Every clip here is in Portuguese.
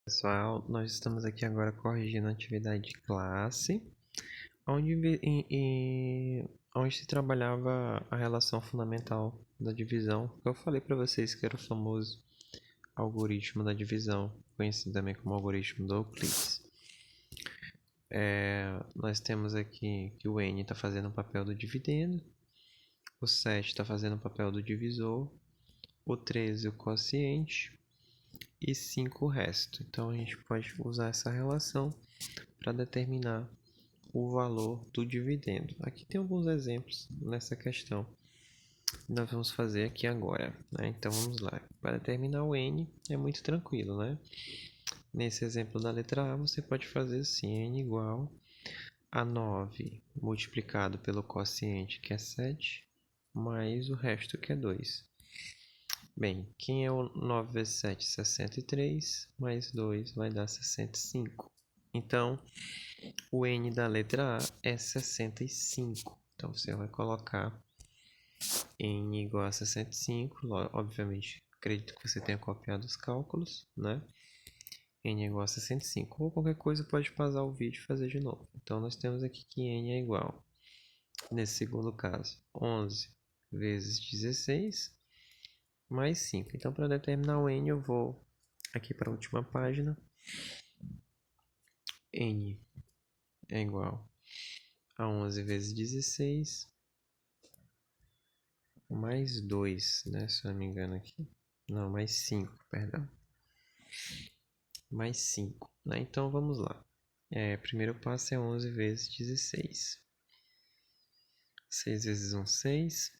Pessoal, nós estamos aqui agora corrigindo a atividade de classe, onde se trabalhava a relação fundamental da divisão. Eu falei para vocês que era o famoso algoritmo da divisão, conhecido também como algoritmo do Euclides. Nós temos aqui que o n está fazendo o papel do dividendo, o 7 está fazendo o papel do divisor, o 13 o quociente e 5 o resto. Então a gente pode usar essa relação para determinar o valor do dividendo. Aqui tem alguns exemplos nessa questão que nós vamos fazer aqui agora, né? Então vamos lá. Para determinar o n é muito tranquilo, né? Nesse exemplo da letra A, você pode fazer assim: n igual a 9 multiplicado pelo quociente, que é 7, mais o resto, que é 2. Bem, quem é o 9 vezes 7? 63, mais 2 vai dar 65. Então, o n da letra A é 65. Então, você vai colocar n igual a 65. Obviamente, acredito que você tenha copiado os cálculos, né? N é igual a 65. Ou qualquer coisa, pode pausar o vídeo e fazer de novo. Então, nós temos aqui que n é igual, nesse segundo caso, 11 vezes 16 mais 5. Então, para determinar o n, eu vou aqui para a última página. N é igual a 11 vezes 16 mais 2, né? Se eu não me engano aqui. Não, mais 5, perdão. Mais 5, né? Então, vamos lá. Primeiro passo é 11 vezes 16. 6 vezes 1, 6.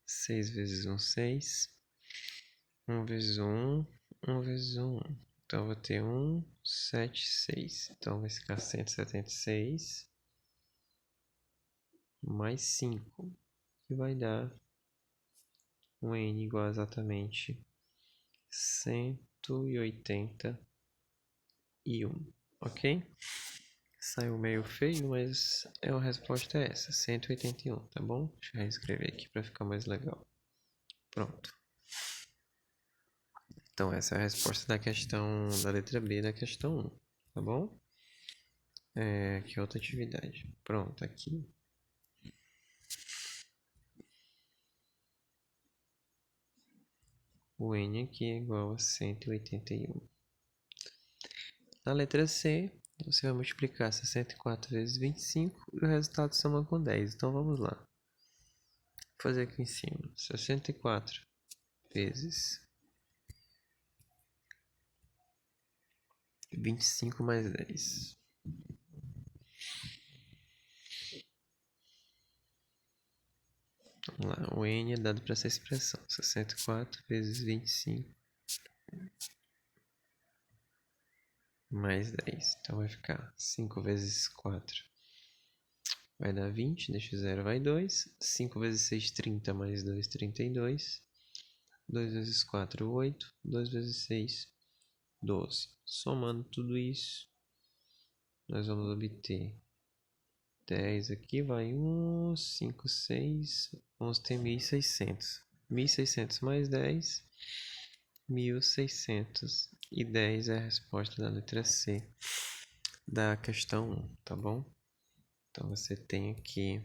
6 vezes 1, 6. 1 vezes 1, 1 vezes 1. Então, eu vou ter 1, 7, 6. Então, vai ficar 176 mais 5, que vai dar um n igual a exatamente 181, ok? Saiu meio feio, mas a resposta é essa, 181, tá bom? Deixa eu reescrever aqui para ficar mais legal. Pronto. Então, essa é a resposta da questão da letra B da questão 1, tá bom? Que outra atividade. Pronto, aqui. O n aqui é igual a 181. Na letra C, você vai multiplicar 64 vezes 25 e o resultado soma com 10. Então, vamos lá. Vou fazer aqui em cima. 64 vezes 25 mais 10. Vamos lá. O n é dado para essa expressão. 64 vezes 25 mais 10. Então, vai ficar 5 vezes 4. Vai dar 20. Deixa o 0, vai 2. 5 vezes 6, 30 mais 2, 32. 2 vezes 4, 8. 2 vezes 6, 12. Somando tudo isso, nós vamos obter 10 aqui, vai 1, 5, 6, vamos ter 1.600. 1.600 mais 10, 1.610 é a resposta da letra C da questão 1, tá bom? Então, você tem aqui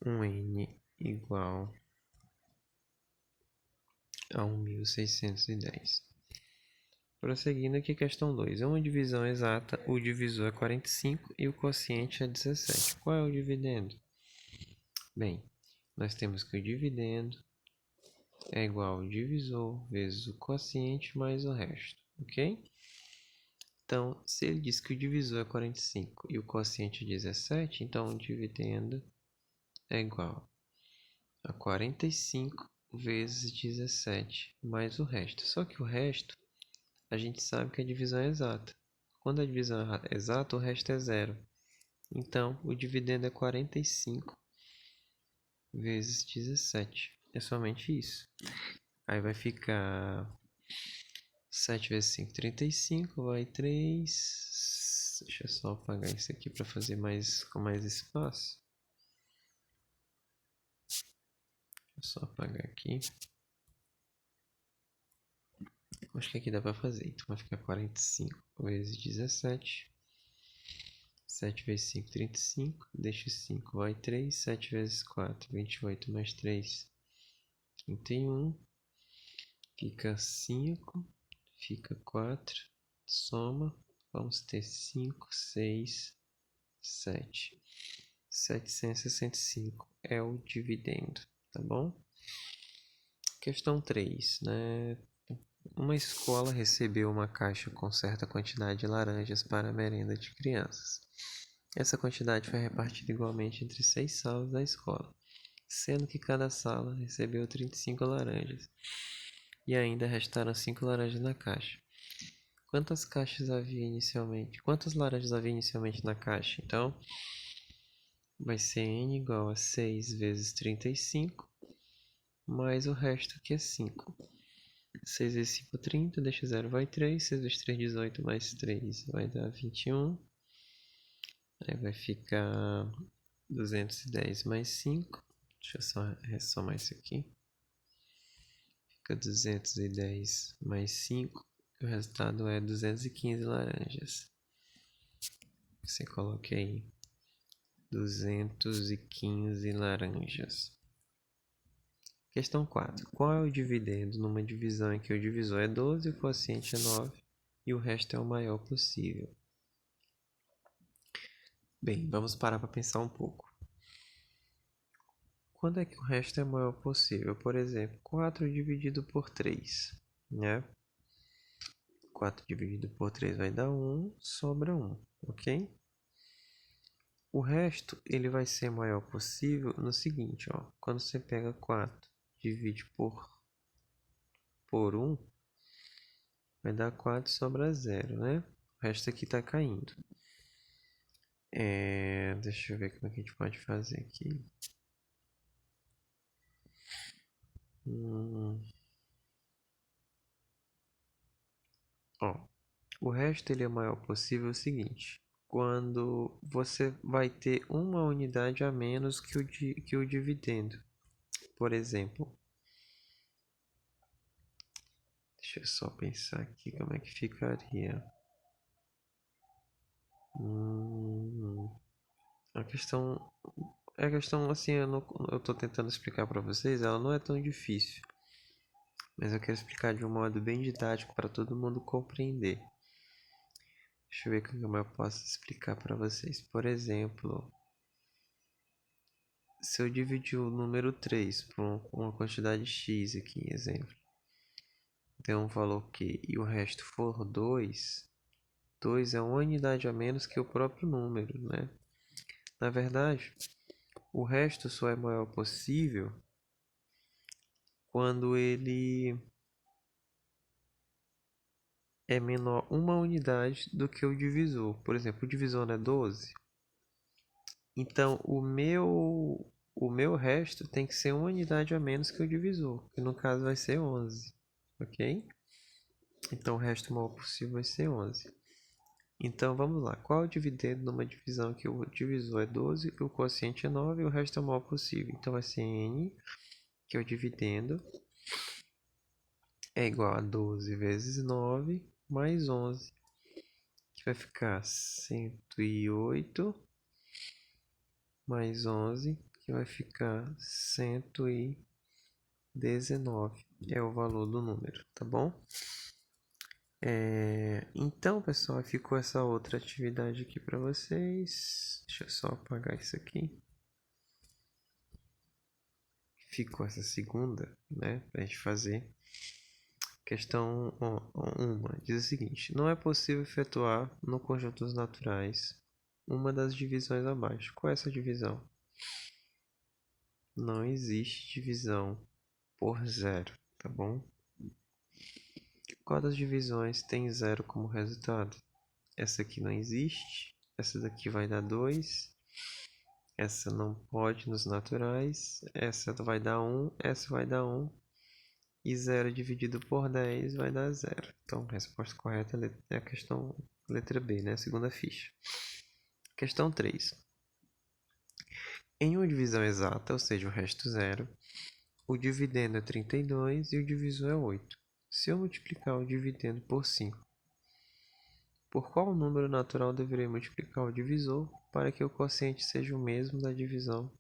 um n igual a 1.610. Prosseguindo aqui, questão 2. É uma divisão exata, o divisor é 45 e o quociente é 17. Qual é o dividendo? Bem, nós temos que o dividendo é igual ao divisor vezes o quociente mais o resto, ok? Então, se ele diz que o divisor é 45 e o quociente é 17, então o dividendo é igual a 45 vezes 17 mais o resto. Só que o resto, a gente sabe que a divisão é exata. Quando a divisão é exata, o resto é zero. Então, o dividendo é 45 vezes 17. É somente isso. Aí vai ficar 7 vezes 5, 35, vai 3. Deixa eu só apagar isso aqui para fazer com mais espaço. Deixa eu só apagar aqui. Acho que aqui dá para fazer. Então vai ficar 45 vezes 17. 7 vezes 5, 35. Deixa 5, vai 3. 7 vezes 4, 28 mais 3, 31. Fica 5. Fica 4. Soma. Vamos ter 5, 6, 7. 765 é o dividendo, tá bom? Questão 3, né? Uma escola recebeu uma caixa com certa quantidade de laranjas para a merenda de crianças. Essa quantidade foi repartida igualmente entre 6 salas da escola, sendo que cada sala recebeu 35 laranjas. E ainda restaram 5 laranjas na caixa. Quantas laranjas havia inicialmente na caixa? Então, vai ser n igual a 6 vezes 35, mais o resto que é 5. 6 vezes 5, 30, deixa 0, vai 3. 6 vezes 3, 18, mais 3 vai dar 21. Aí vai ficar 210 mais 5. Deixa eu só ressomar isso aqui. Fica 210 mais 5. O resultado é 215 laranjas. Você coloca aí 215 laranjas. Questão 4. Qual é o dividendo numa divisão em que o divisor é 12, o quociente é 9 e o resto é o maior possível? Bem, vamos parar para pensar um pouco. Quando é que o resto é o maior possível? Por exemplo, 4 dividido por 3, né? 4 dividido por 3 vai dar 1, sobra 1, ok? O resto, ele vai ser maior possível no seguinte, ó. Quando você pega 4, divide por 1, vai dar 4 e sobra 0, né? O resto aqui está caindo. Deixa eu ver como é que a gente pode fazer aqui. Ó, o resto ele é maior possível o seguinte. Quando você vai ter uma unidade a menos que o dividendo. Por exemplo, deixa eu só pensar aqui como é que ficaria. A questão assim, eu tô tentando explicar para vocês, ela não é tão difícil. Mas eu quero explicar de um modo bem didático para todo mundo compreender. Deixa eu ver como eu posso explicar para vocês. Por exemplo, se eu dividir o número 3 por uma quantidade x aqui, exemplo, tem um valor Q e o resto for 2, 2 é uma unidade a menos que o próprio número, né? Na verdade, o resto só é maior possível quando ele é menor uma unidade do que o divisor. Por exemplo, o divisor é 12. Então, o meu resto tem que ser uma unidade a menos que o divisor, que no caso vai ser 11, ok? Então, o resto maior possível vai ser 11. Então, vamos lá. Qual é o dividendo numa divisão que o divisor é 12, o quociente é 9 e o resto é o maior possível? Então, vai ser n, que é o dividendo, é igual a 12 vezes 9 mais 11, que vai ficar 108 mais 11, que vai ficar 119. É o valor do número, tá bom? Então, pessoal, ficou essa outra atividade aqui para vocês. Deixa eu só apagar isso aqui. Ficou essa segunda, né, para a gente fazer. Questão 1 diz o seguinte: não é possível efetuar no conjunto dos naturais uma das divisões abaixo. Qual é essa divisão? Não existe divisão por zero, tá bom? Qual das divisões tem zero como resultado? Essa aqui não existe. Essa daqui vai dar 2. Essa não pode nos naturais. Essa vai dar 1. Essa vai dar 1. E 0 dividido por 10 vai dar 0. Então, a resposta correta é a questão letra B, né? A segunda ficha. Questão 3. Em uma divisão exata, ou seja, o resto zero, o dividendo é 32 e o divisor é 8. se eu multiplicar o dividendo por 5, por qual número natural deverei multiplicar o divisor para que o quociente seja o mesmo da divisão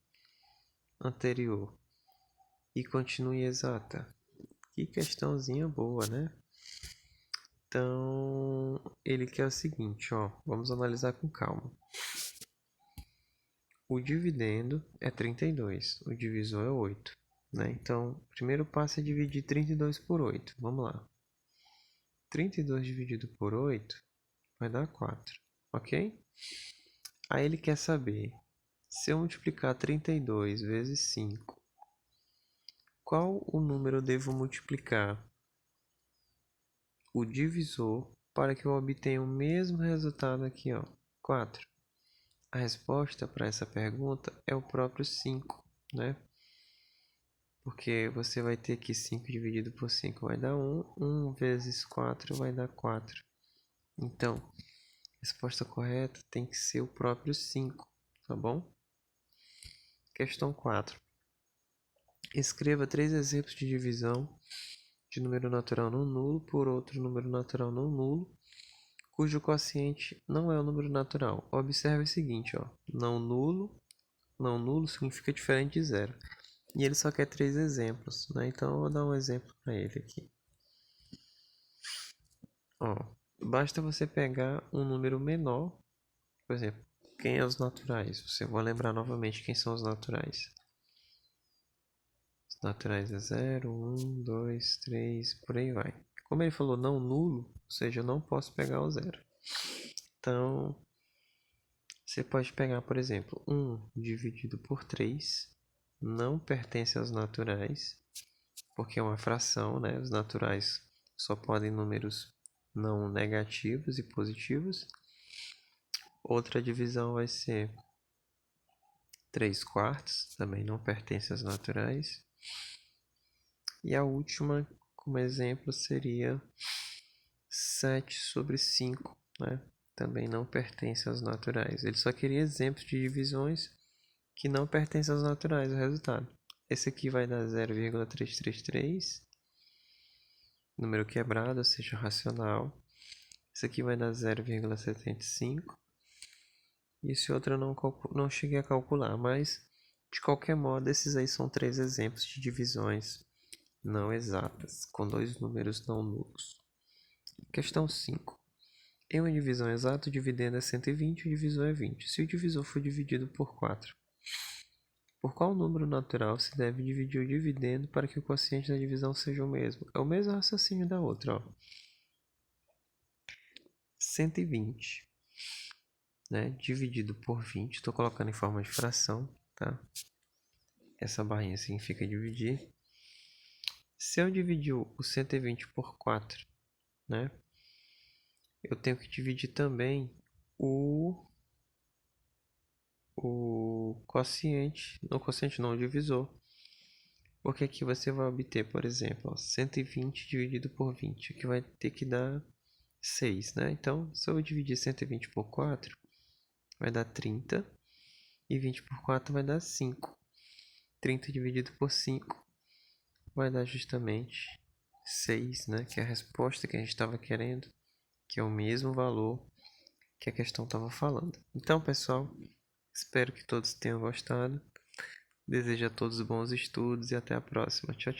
anterior e continue exata? Que questãozinha boa, né? Então, ele quer o seguinte, ó, vamos analisar com calma. O dividendo é 32, o divisor é 8, né? Então, o primeiro passo é dividir 32 por 8. Vamos lá. 32 dividido por 8 vai dar 4, ok? Aí ele quer saber, se eu multiplicar 32 vezes 5, qual o número eu devo multiplicar o divisor para que eu obtenha o mesmo resultado aqui, ó, 4? A resposta para essa pergunta é o próprio 5, né? Porque você vai ter que 5 dividido por 5 vai dar 1. 1 vezes 4 vai dar 4. Então, a resposta correta tem que ser o próprio 5, tá bom? Questão 4. Escreva 3 exemplos de divisão de número natural não nulo por outro número natural não nulo, cujo quociente não é o número natural. Observe o seguinte, ó, não nulo significa diferente de zero. E ele só quer 3 exemplos, né? Então eu vou dar um exemplo para ele aqui. Ó, basta você pegar um número menor, por exemplo, quem é os naturais? Você vai lembrar novamente quem são os naturais. Os naturais é 0, 1, 2, 3, por aí vai. Como ele falou não nulo, ou seja, eu não posso pegar o 0. Então, você pode pegar, por exemplo, 1 dividido por 3, não pertence aos naturais, porque é uma fração, né? Os naturais só podem números não negativos e positivos. Outra divisão vai ser 3 quartos, também não pertence aos naturais. E a última, como exemplo, seria 7 sobre 5, né? Também não pertence aos naturais. Ele só queria exemplos de divisões que não pertencem aos naturais, o resultado. Esse aqui vai dar 0,333, número quebrado, ou seja, racional. Esse aqui vai dar 0,75. E esse outro eu não cheguei a calcular, mas de qualquer modo, esses aí são 3 exemplos de divisões não exatas, com 2 números não nulos. Questão 5. Em uma divisão exata, o dividendo é 120 e o divisor é 20. Se o divisor for dividido por 4, por qual número natural se deve dividir o dividendo para que o quociente da divisão seja o mesmo? É o mesmo raciocínio da outra, ó. 120, né, dividido por 20, estou colocando em forma de fração, tá? Essa barrinha significa dividir. Se eu dividir o 120 por 4, né, eu tenho que dividir também o quociente, não quociente não, o divisor. Porque aqui você vai obter, por exemplo, ó, 120 dividido por 20, que vai ter que dar 6, né? Então, se eu dividir 120 por 4, vai dar 30, e 20 por 4 vai dar 5. 30 dividido por 5 vai dar justamente 6, né? Que é a resposta que a gente estava querendo, que é o mesmo valor que a questão estava falando. Então, pessoal, espero que todos tenham gostado. Desejo a todos bons estudos e até a próxima. Tchau, tchau.